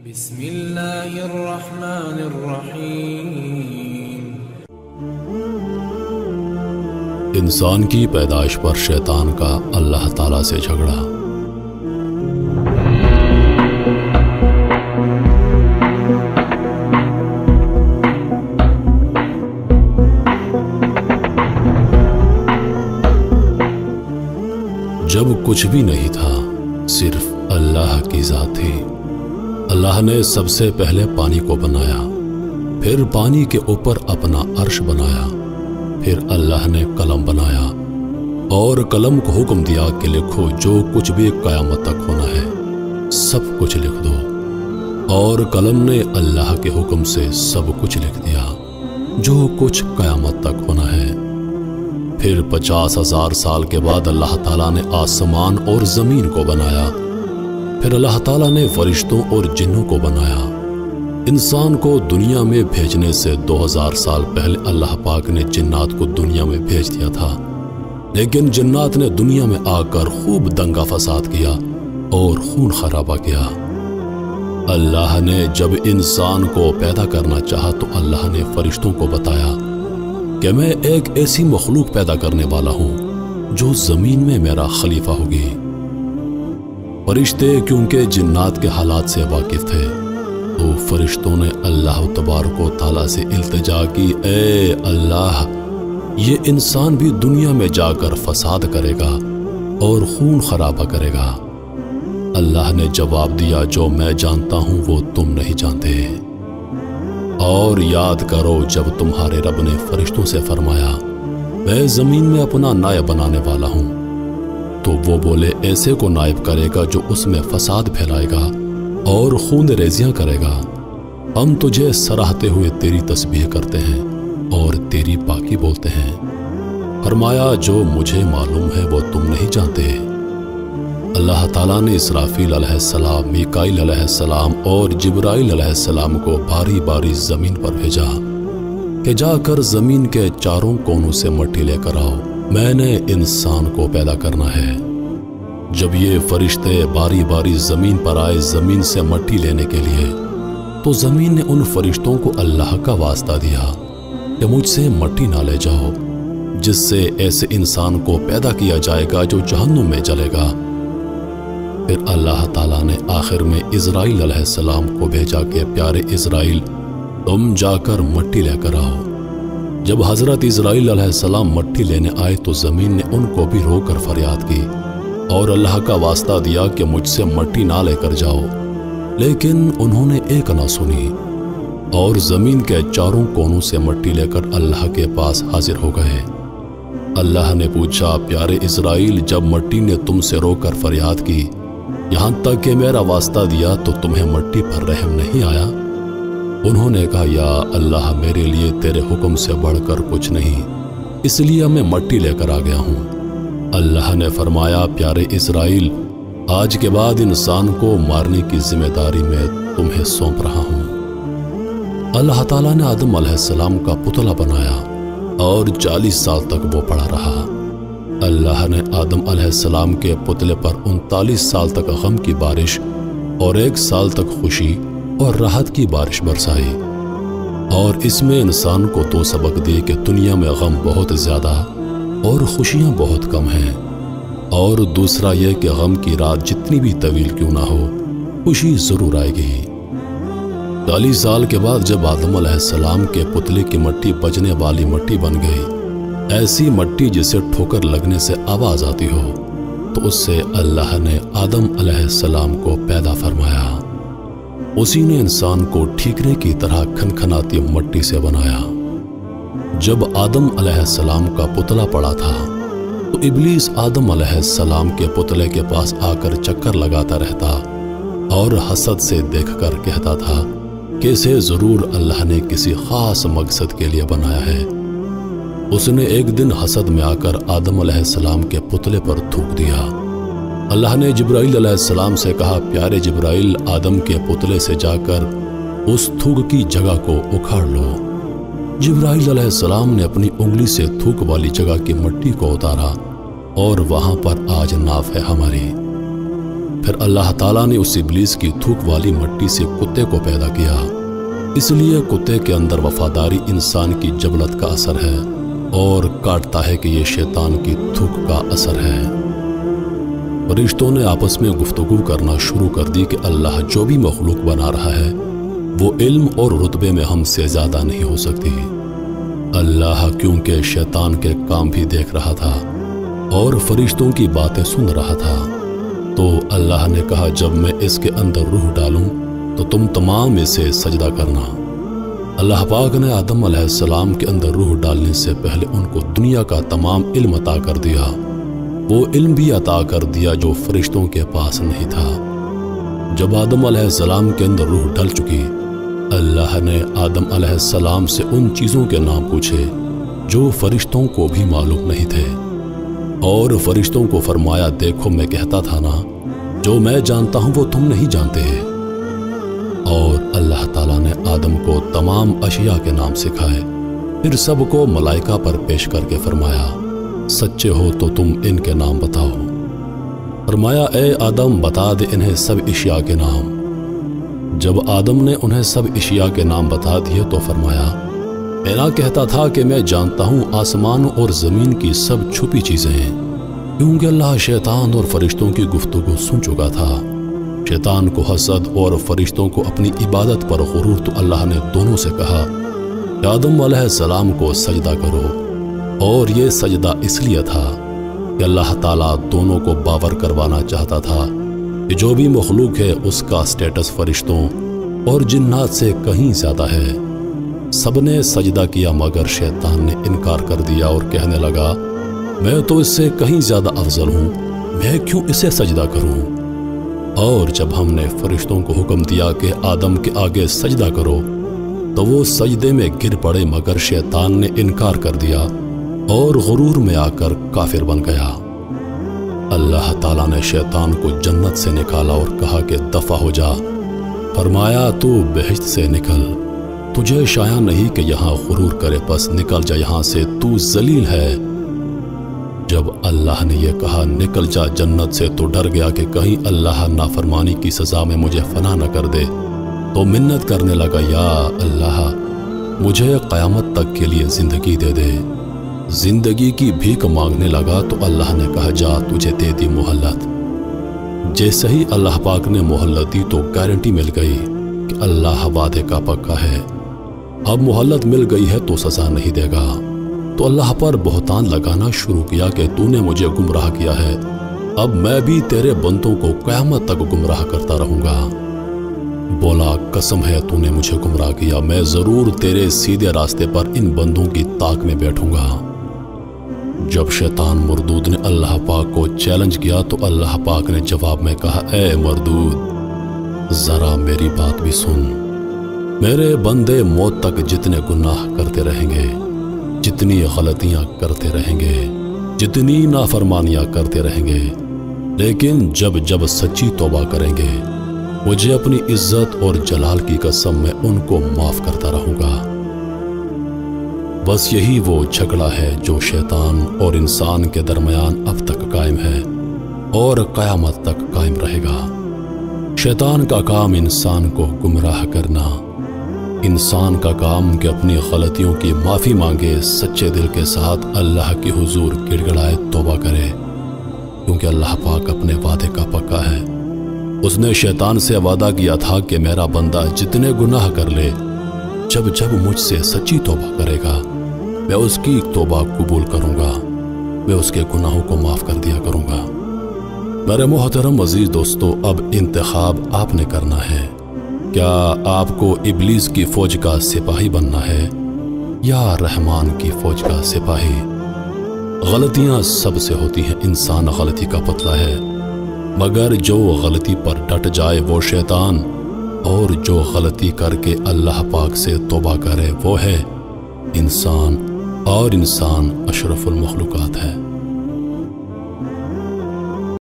بسم اللہ الرحمن الرحیم۔ انسان کی پیدائش پر شیطان کا اللہ تعالیٰ سے جھگڑا۔ جب کچھ بھی نہیں تھا، صرف اللہ کی ذات تھی۔ اللہ نے سب سے پہلے پانی کو بنایا، پھر پانی کے اوپر اپنا عرش بنایا، پھر اللہ نے قلم بنایا اور قلم کو حکم دیا کہ لکھو جو کچھ بھی قیامت تک ہونا ہے سب کچھ لکھ دو، اور قلم نے اللہ کے حکم سے سب کچھ لکھ دیا جو کچھ قیامت تک ہونا ہے۔ پھر 50,000 سال کے بعد اللہ تعالیٰ نے آسمان اور زمین کو بنایا، پھر اللہ تعالیٰ نے فرشتوں اور جنوں کو بنایا۔ انسان کو دنیا میں بھیجنے سے 2000 سال پہلے اللہ پاک نے جنات کو دنیا میں بھیج دیا تھا، لیکن جنات نے دنیا میں آ کر خوب دنگا فساد کیا اور خون خرابہ کیا۔ اللہ نے جب انسان کو پیدا کرنا چاہا تو اللہ نے فرشتوں کو بتایا کہ میں ایک ایسی مخلوق پیدا کرنے والا ہوں جو زمین میں میرا خلیفہ ہوگی۔ فرشتے کیونکہ جنات کے حالات سے واقف تھے تو فرشتوں نے اللہ تبارک و تعالیٰ سے التجا کی، اے اللہ، یہ انسان بھی دنیا میں جا کر فساد کرے گا اور خون خرابہ کرے گا۔ اللہ نے جواب دیا، جو میں جانتا ہوں وہ تم نہیں جانتے۔ اور یاد کرو جب تمہارے رب نے فرشتوں سے فرمایا میں زمین میں اپنا نائب بنانے والا ہوں، تو وہ بولے ایسے کو نائب کرے گا جو اس میں فساد پھیلائے گا اور خون ریزیاں کرے گا۔ ہم تجھے سراہتے ہوئے تیری تسبیح کرتے ہیں اور تیری پاکی بولتے ہیں۔ فرمایا جو مجھے معلوم ہے وہ تم نہیں جانتے۔ اللہ تعالیٰ نے اسرافیل علیہ السلام، میکائیل علیہ السلام اور جبرائیل علیہ السلام کو باری باری زمین پر بھیجا کہ جا کر زمین کے چاروں کونوں سے مٹی لے کر آؤ، میں نے انسان کو پیدا کرنا ہے۔ جب یہ فرشتے باری باری زمین پر آئے زمین سے مٹی لینے کے لیے، تو زمین نے ان فرشتوں کو اللہ کا واسطہ دیا کہ مجھ سے مٹی نہ لے جاؤ، جس سے ایسے انسان کو پیدا کیا جائے گا جو جہنم میں جلے گا۔ پھر اللہ تعالیٰ نے آخر میں اسرائیل علیہ السلام کو بھیجا کہ پیارے اسرائیل، تم جا کر مٹی لے کر آؤ۔ جب حضرت اسرائیل علیہ السلام مٹی لینے آئے تو زمین نے ان کو بھی رو کر فریاد کی اور اللہ کا واسطہ دیا کہ مجھ سے مٹی نہ لے کر جاؤ، لیکن انہوں نے ایک نہ سنی اور زمین کے چاروں کونوں سے مٹی لے کر اللہ کے پاس حاضر ہو گئے۔ اللہ نے پوچھا، پیارے اسرائیل، جب مٹی نے تم سے رو کر فریاد کی یہاں تک کہ میرا واسطہ دیا تو تمہیں مٹی پر رحم نہیں آیا؟ انہوں نے کہا، یا اللہ، میرے لیے تیرے حکم سے بڑھ کر کچھ نہیں، اس لیے میں مٹی لے کر آ گیا ہوں۔ اللہ نے فرمایا، پیارے اسرائیل، آج کے بعد انسان کو مارنے کی ذمہ داری میں تمہیں سونپ رہا ہوں۔ اللہ تعالیٰ نے آدم علیہ السلام کا پتلا بنایا اور 40 سال تک وہ پڑا رہا۔ اللہ نے آدم علیہ السلام کے پتلے پر 39 سال تک غم کی بارش اور 1 سال تک خوشی اور راحت کی بارش برسائی، اور اس میں انسان کو 2 سبق دیے کہ دنیا میں غم بہت زیادہ اور خوشیاں بہت کم ہیں، اور دوسرا یہ کہ غم کی رات جتنی بھی طویل کیوں نہ ہو خوشی ضرور آئے گی۔ 40 سال کے بعد جب آدم علیہ السلام کے پتلے کی مٹی بجنے والی مٹی بن گئی، ایسی مٹی جسے ٹھوکر لگنے سے آواز آتی ہو، تو اس سے اللہ نے آدم علیہ السلام کو پیدا فرمایا۔ اسی نے انسان کو ٹھیکرے کی طرح کھنکھناتی مٹی سے بنایا۔ جب آدم علیہ السلام کا پتلا پڑا تھا تو ابلیس آدم علیہ السلام کے پتلے کے پاس آ کر چکر لگاتا رہتا اور حسد سے دیکھ کر کہتا تھا کہ اسے ضرور اللہ نے کسی خاص مقصد کے لیے بنایا ہے۔ اس نے ایک دن حسد میں آ کر آدم علیہ السلام کے پتلے پر تھوک دیا۔ اللہ نے جبرائیل علیہ السلام سے کہا، پیارے جبرائیل، آدم کے پتلے سے جا کر اس تھوک کی جگہ کو اکھاڑ لو۔ جبرائیل علیہ السلام نے اپنی انگلی سے تھوک والی جگہ کی مٹی کو اتارا اور وہاں پر آج ناف ہے ہماری۔ پھر اللہ تعالیٰ نے اس ابلیس کی تھوک والی مٹی سے کتے کو پیدا کیا، اس لیے کتے کے اندر وفاداری انسان کی جبلت کا اثر ہے اور کاٹتا ہے کہ یہ شیطان کی تھوک کا اثر ہے۔ فرشتوں نے آپس میں گفتگو کرنا شروع کر دی کہ اللہ جو بھی مخلوق بنا رہا ہے وہ علم اور رتبے میں ہم سے زیادہ نہیں ہو سکتی۔ اللہ کیونکہ شیطان کے کام بھی دیکھ رہا تھا اور فرشتوں کی باتیں سن رہا تھا، تو اللہ نے کہا جب میں اس کے اندر روح ڈالوں تو تم تمام اسے سجدہ کرنا۔ اللہ پاک نے آدم علیہ السلام کے اندر روح ڈالنے سے پہلے ان کو دنیا کا تمام علم عطا کر دیا، وہ علم بھی عطا کر دیا جو فرشتوں کے پاس نہیں تھا۔ جب آدم علیہ السلام کے اندر روح ڈل چکی، اللہ نے آدم علیہ السلام سے ان چیزوں کے نام پوچھے جو فرشتوں کو بھی معلوم نہیں تھے، اور فرشتوں کو فرمایا دیکھو میں کہتا تھا نا جو میں جانتا ہوں وہ تم نہیں جانتے۔ اور اللہ تعالیٰ نے آدم کو تمام اشیاء کے نام سکھائے، پھر سب کو ملائکہ پر پیش کر کے فرمایا سچے ہو تو تم ان کے نام بتاؤ۔ فرمایا اے آدم بتا دے انہیں سب اشیاء کے نام۔ جب آدم نے انہیں سب اشیاء کے نام بتا دیے تو فرمایا میں نہ کہتا تھا کہ میں جانتا ہوں آسمانوں اور زمین کی سب چھپی چیزیں ہیں، کیونکہ اللہ شیطان اور فرشتوں کی گفتگو سن چکا تھا۔ شیطان کو حسد اور فرشتوں کو اپنی عبادت پر غرور، تو اللہ نے دونوں سے کہا کہ آدم علیہ السلام کو سجدہ کرو، اور یہ سجدہ اس لیے تھا کہ اللہ تعالیٰ دونوں کو باور کروانا چاہتا تھا کہ جو بھی مخلوق ہے اس کا سٹیٹس فرشتوں اور جنات سے کہیں زیادہ ہے۔ سب نے سجدہ کیا مگر شیطان نے انکار کر دیا اور کہنے لگا میں تو اس سے کہیں زیادہ افضل ہوں، میں کیوں اسے سجدہ کروں؟ اور جب ہم نے فرشتوں کو حکم دیا کہ آدم کے آگے سجدہ کرو تو وہ سجدے میں گر پڑے، مگر شیطان نے انکار کر دیا اور غرور میں آ کر کافر بن گیا۔ اللہ تعالیٰ نے شیطان کو جنت سے نکالا اور کہا کہ دفع ہو جا، فرمایا تو بہشت سے نکل، تجھے شایع نہیں کہ یہاں غرور کرے، پس نکل جا یہاں سے، تو ذلیل ہے۔ جب اللہ نے یہ کہا نکل جا جنت سے تو ڈر گیا کہ کہیں اللہ نافرمانی کی سزا میں مجھے فنا نہ کر دے، تو منت کرنے لگا یا اللہ مجھے قیامت تک کے لیے زندگی دے دے۔ زندگی کی بھیک مانگنے لگا تو اللہ نے کہا جا تجھے دے دی مہلت۔ جیسے ہی اللہ پاک نے مہلت دی تو گارنٹی مل گئی کہ اللہ وعدے کا پکا ہے، اب مہلت مل گئی ہے تو سزا نہیں دے گا۔ تو اللہ پر بہتان لگانا شروع کیا کہ تو نے مجھے گمراہ کیا ہے، اب میں بھی تیرے بندوں کو قیامت تک گمراہ کرتا رہوں گا۔ بولا قسم ہے تو نے مجھے گمراہ کیا، میں ضرور تیرے سیدھے راستے پر ان بندوں کی طاق میں بیٹھوں گا۔ جب شیطان مردود نے اللہ پاک کو چیلنج کیا تو اللہ پاک نے جواب میں کہا اے مردود ذرا میری بات بھی سن، میرے بندے موت تک جتنے گناہ کرتے رہیں گے، جتنی غلطیاں کرتے رہیں گے، جتنی نافرمانیاں کرتے رہیں گے، لیکن جب جب سچی توبہ کریں گے مجھے اپنی عزت اور جلال کی قسم میں ان کو معاف کرتا رہوں گا۔ بس یہی وہ جھگڑا ہے جو شیطان اور انسان کے درمیان اب تک قائم ہے اور قیامت تک قائم رہے گا۔ شیطان کا کام انسان کو گمراہ کرنا، انسان کا کام کہ اپنی غلطیوں کی معافی مانگے، سچے دل کے ساتھ اللہ کی حضور گڑ گڑائے توبہ کرے، کیونکہ اللہ پاک اپنے وعدے کا پکا ہے۔ اس نے شیطان سے وعدہ کیا تھا کہ میرا بندہ جتنے گناہ کر لے، جب جب مجھ سے سچی توبہ کرے گا میں اس کی توبہ قبول کروں گا، میں اس کے گناہوں کو معاف کر دیا کروں گا۔ میرے محترم عزیز دوستو، اب انتخاب آپ نے کرنا ہے، کیا آپ کو ابلیس کی فوج کا سپاہی بننا ہے یا رحمان کی فوج کا سپاہی؟ غلطیاں سب سے ہوتی ہیں، انسان غلطی کا پتلا ہے، مگر جو غلطی پر ڈٹ جائے وہ شیطان، اور جو غلطی کر کے اللہ پاک سے توبہ کرے وہ ہے انسان، اور انسان اشرف المخلوقات ہے۔